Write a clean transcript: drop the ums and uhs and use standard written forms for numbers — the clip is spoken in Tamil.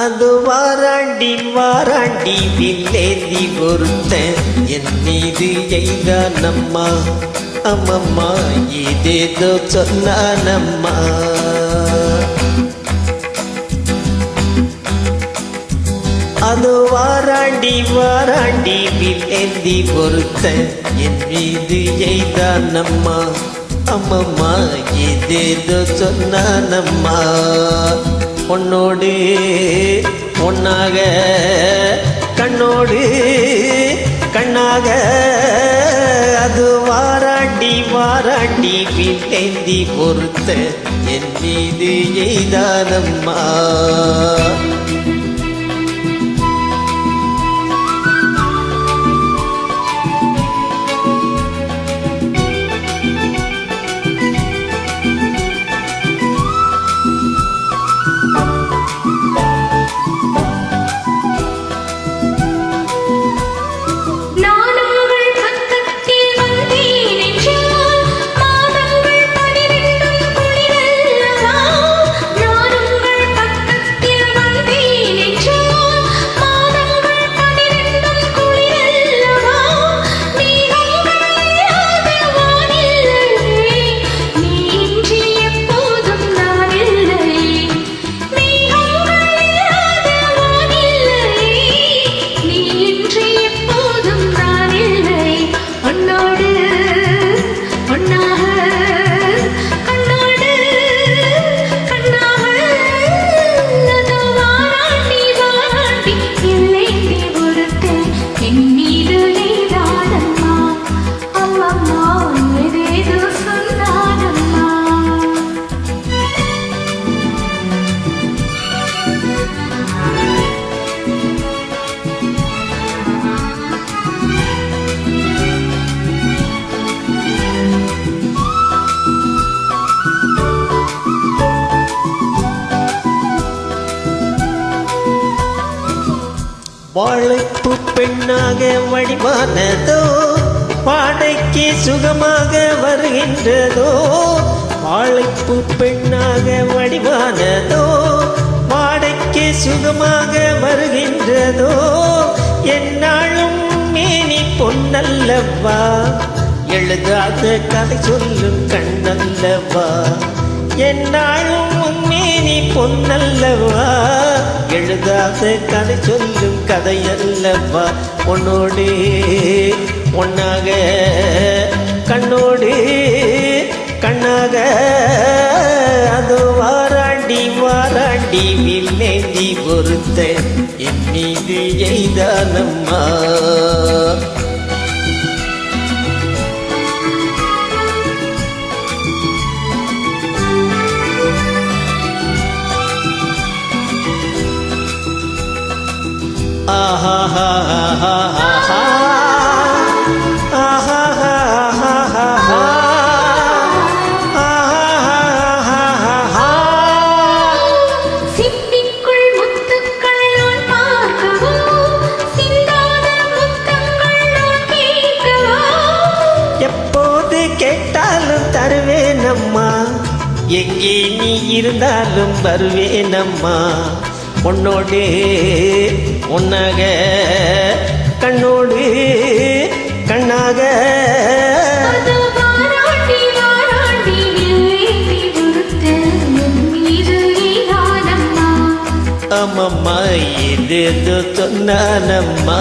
அது வாராண்டி வாராண்டி வில்லேந்தி ஒருத்தன் என் மீது எய்தானம்மா. அம்மம்மா இதேதோ சொன்னானம்மா. அது வாராண்டி வாராண்டி வில்லேந்தி ஒருத்தன் என் மீது எய்தானம்மா. அம்மம்மா இதேதோ சொன்னானம்மா. பொன்னோடு பொன்னாக கண்ணோடு கண்ணாக அது வாராண்டி வாராண்டி வில்லேந்தி பொறுத்த என் மீது எய்தானம்மா. வாழைப்பு பெண்ணாக வடிவானதோ பாடைக்கு சுகமாக வருகின்றதோ. வாழைப்பு பெண்ணாக வடிவானதோ பாடைக்கு சுகமாக வருகின்றதோ. என்னாலும் மேனி பொன்னல்லவா எழுதாத கதை சொல்லும் கண்ணல்லவா. என்னாலும் மேனி பொன்னல்லவா எழுதாத கதை சொல்லும் கதையல்லவா. பொன்னோடு பொன்னாக கண்ணோடு கண்ணாக அது வாராண்டி வாராண்டி வில்லேந்தி பொறுத்த என் மீது எய்தானம்மா. ஆஹா ஹா ஹா ஹா ஹா ஆஹா ஹா ஹா ஹா ஹா ஆஹா ஹா ஹா. சிப்பிக்குள் முத்துக்கள் நான் பார்க்கவோ சிந்தாத முத்தங்கள் நான் கேட்கவோ. எப்போது கேட்டாலும் தருவேனம்மா எங்கே நீ இருந்தாலும் வருவேனம்மா. பொன்னோடு பொன்னாக கண்ணோடு கண்ணாக அம்மம்மா இது சொன்னானம்மா.